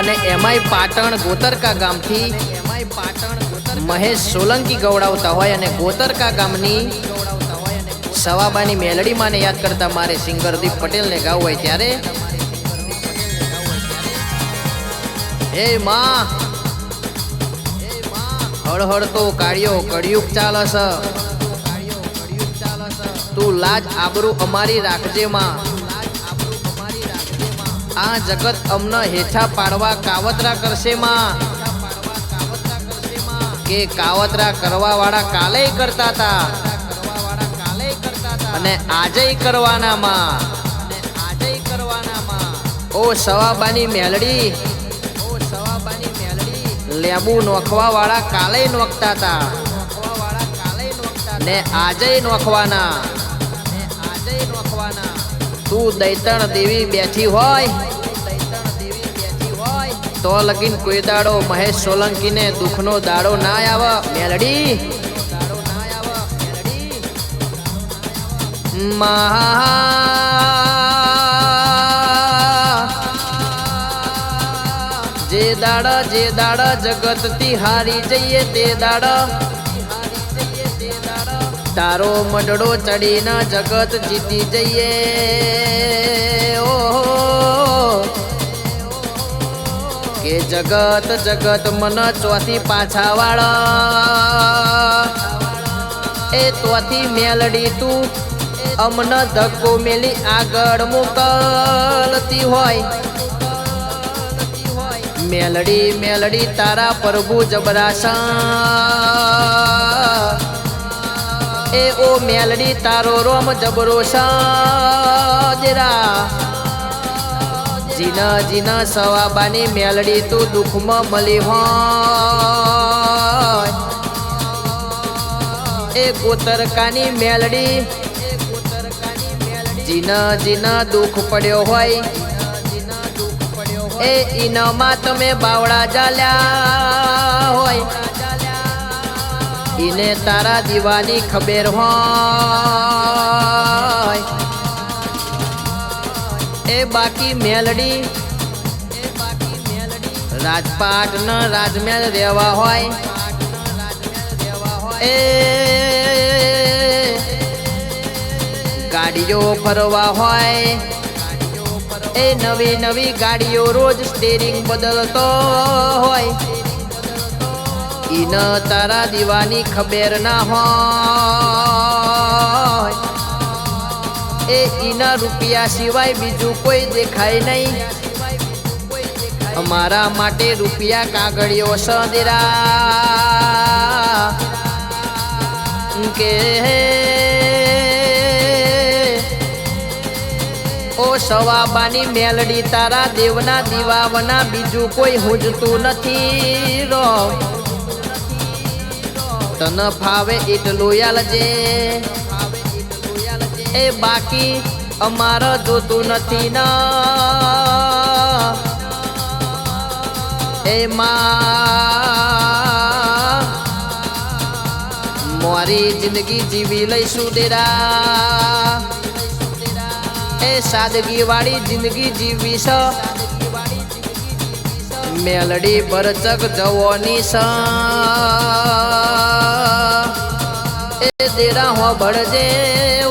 અને એમાંય પાટણ ગોતરકા ગામથી મહેશ સોલંકી ગવડાવતા હોય અને ગોતરકા ગામની સવાબાની મેલડીમાંને યાદ કરતા મારે સિંગરદીપ પટેલને ગાવું હોય ત્યારે હે માં હળહળ તો કાળિયો કળિયુગ ચાલસ તું લાજ આબરૂ અમારી રાખજે માં આ જગત અમને હેઠા પાડવા કાવતરા કરશે માં કે કાવતરા કરવા વાળા કાલે કરતા હતા અને આજે કરવાના માં ઓ સવાબાની મેલડી લેબુ નોખવા વાળા કાલે નોખતા હતા ને આજે નોખવાના તું દૈતણ દેવી બેઠી હોય તો લગીન કોઈ દાડો મહેશ સોલંકી ને દુઃખનો દાડો ના આવે મેલડી જે દાડા જગત થી હારી જઈએ તે દાડા તારો મડડો ચડીને જગત જીતી જઈએ ઓહો કે જગત જગત મન ચોથી પાછા વાળા એ તોથી મેલડી તું અમન ધક્કો મેલી આગળ મોકલતી હોય મેલડી મેલડી તારા પ્રભુ જબરાશા એ ઓ મેલડી તારો રોમ જબરો જરા જીના જીના સવાબાની મેલડી તું દુઃખમાં મળી હોય એ ગોતરકાની મેલડી જીના જીના દુઃખ પડ્યો હોય એ ઈનામાં તમે બાવડા જાલ્યા હોય ઈને તારા દીવાની ખબર હોય એ બાકી મેલડી રાજપાટ ન રાજમહેલ રહેવા હોય એ ગાડીઓ ફરવા હોય એ નવી નવી ગાડીઓ રોજ સ્ટેરિંગ બદલતો હોય ઈન તારા દીવાની ખબર ના હોય એ ઈના રૂપિયા સિવાય બીજું કોઈ દેખાય નહીં અમારા માટે રૂપિયા કાગળિયો સદેરા કે ઓ સવાબાની મેલડી તારા દેવના દીવાવના બીજું કોઈ હુંજતું નથી રો તન ફાવે એટલું યાલજે એ બાકી અમારે જોતું નથી ના એ માં મારી જિંદગી જીવી લઈશું ડેરા એ સાદગી વાળી જિંદગી જીવી છે મેલડી બરચક જવાની છે એ દેરા હો ભળજે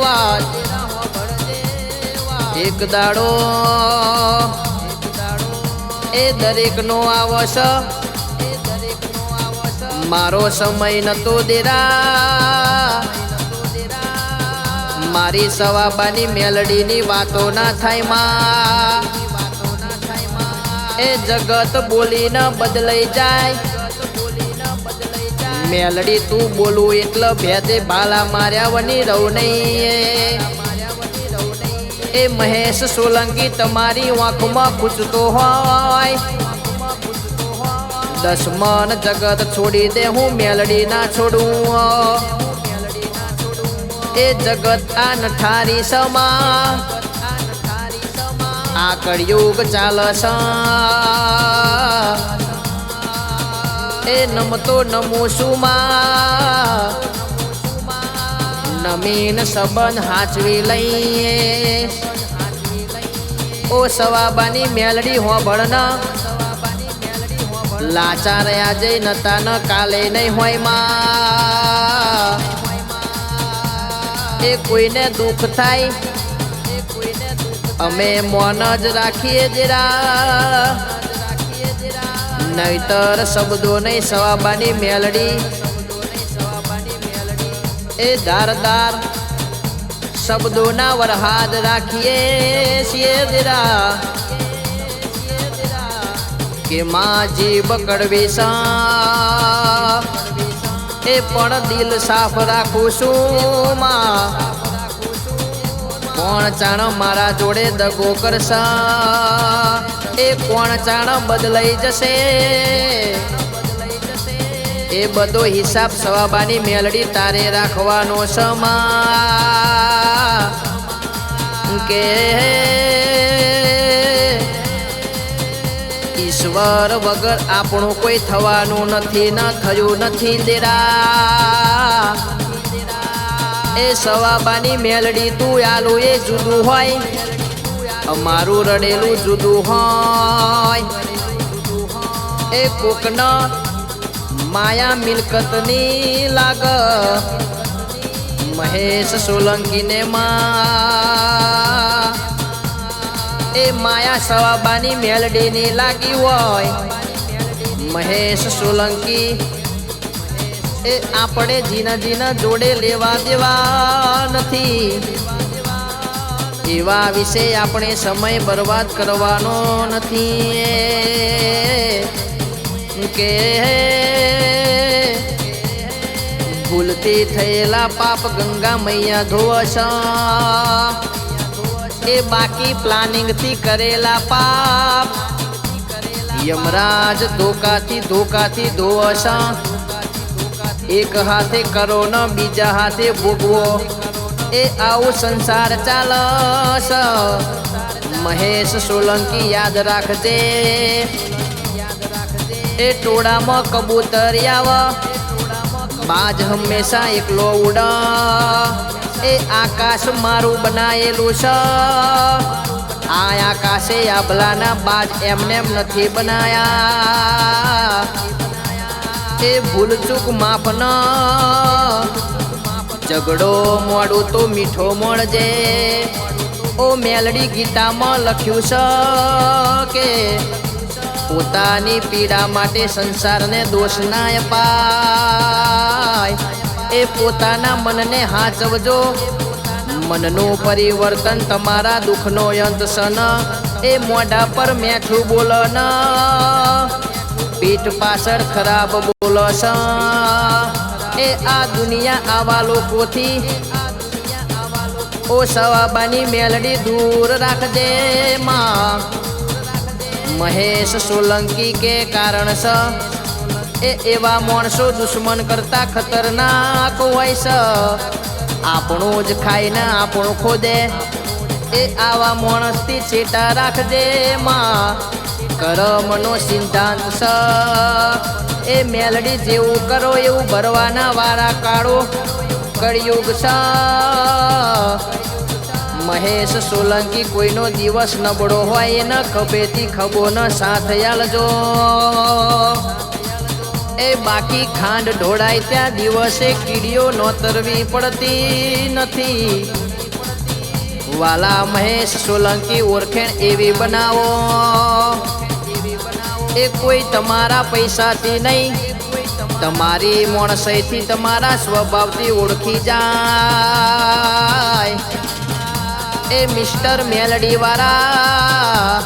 વાત એક દાડો એ દરેક નો આવશે મારો સમય નતો દેરા મારી સવાબાની મેલડીની વાતો ના થાય માં એ જગત બોલીને બદલાઈ જાય મેલડી તું બોલું એટલે ભેદે ભાલા માર્યા વની રહું નહીં એ મહેશ સોલંકી તમારી આંખમાં પૂછતો હોય દસમન જગત છોડી દે હું મેલડી ના છોડું એ જગત આ નઠારી સમા આ કળિયુગ ચાલસ એ નમતો નમું સુમાં નમીન સંબંધ હાચવી લઈએ ઓ સવાબાની મેલડી હોબળના લાચાર આજે નતા ન કાલે નહીં હોય માં એ કોઈને દુઃખ થાય અમે મોન જ રાખીએ જરા નહીતર શબ્દો નહીં સવાબાની મેલડી એ ધારદાર શબ્દોના વરહાદ રાખીએ છીએ જરા કે માં જીભ કડવી સા એ પણ દિલ સાફ રાખું છું માં કોણ ચાણ મારા જોડે દગો કરશા એ કોણ ચાણ બદલાઈ જશે એ બધો હિસાબ સવાબાની મેલડી તારે રાખવાનો સમા કે ઈશ્વર વગર આપણું કોઈ થવાનું નથી ન થયું નથી દેરા એ સવાબાની મેલડી તું આલું એ જુદું હોય અમારું રડેલું જુદું હોય એ કોકન માયા મિલકતની લાગ મહેશ સોલંકીને માં એ માયા સવાબાની મેલડીની લાગી હોય મહેશ સોલંકી એ આપણે જીના જીના જોડે લેવા દેવા નથી એવા વિશે આપણે સમય બરબાદ કરવાનો નથી કે ભૂલથી થયેલા પાપ ગંગા મૈયા ધોવશા એ બાકી પ્લાનિંગ થી કરેલા પાપ યમરાજ ધોકાથી ધોવશા એક હાથે કરો ન બીજા હાથે ભોગવો એ આવો સંસાર ચાલશ મહેશ સોલંકી યાદ રાખજે એ ટોળામાં કબૂતર આવ બાજ હંમેશા એકલો ઉડ એ આકાશ મારું બનાયેલું છે આ આકાશે આભલાના બાજ એમને નથી બનાયા એ ભૂલ ચૂક માફ ન ઝઘડો મોડું તો મીઠો મળજે ઓ મેલડી ગીતામાં લખ્યું છે કે પોતાની પીડા માટે સંસારને દોષ ના અપાય એ પોતાના મનને હાચવજો મનનું પરિવર્તન તમારા દુઃખનો અંત સન એ મોઢા પર મેઠું બોલન પીઠ પાછળ ખરાબ બોલશ એ આ દુનિયા આવા લોકોથી ઓ સવાબાની મેલડી દૂર રાખજે માં મહેશ સોલંકી કે કારણ છે એ એવા માણસો દુશ્મન કરતા ખતરનાક હોય છે આપણું જ ખાઈને આપણું ખોદે એ આવા માણસથી છેટા રાખજે માં કર્મનો સિદ્ધાંત છે એ મેલડી જેવું કરો એવું ભરવાના વારા કાળો કળિયુગ છે મહેશ સોલંકી કોઈનો દિવસ નબળો હોય ન ખભેથી ખભો ન સાથ આલજો એ બાકી ખાંડ ઢોળાય ત્યાં દિવસે કીડીઓ નોતરવી પડતી નથી વાલા મહેશ સોલંકી ઓળખેણ એવી બનાવો એ કોઈ તમારા પૈસાથી નહીં તમારી માણસાઈથી તમારા સ્વભાવથી ઓળખી જાય એ મિસ્ટર મેલડી વાળા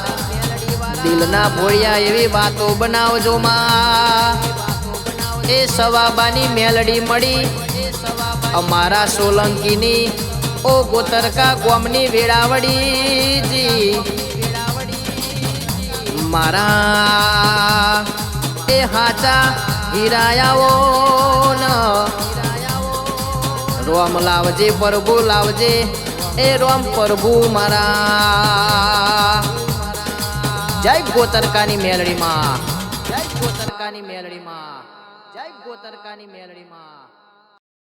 દિલના ભોળિયા એવી વાતો બનાવજો માં એ સવાબાની મેલડી મળી અમારા સોલંકીની ઓ ગોતરકા ગોમની વેળાવડીજી મારા એ હાચા હીરાયાઓ ન રોમ લાવજે પ્રભુ લાવજે એ રોમ પ્રભુ મારા જય ગોતરકાની મેલડીમાં જય ગોતરકાની મેલડીમાં જય ગોતરકાની મેલડીમાં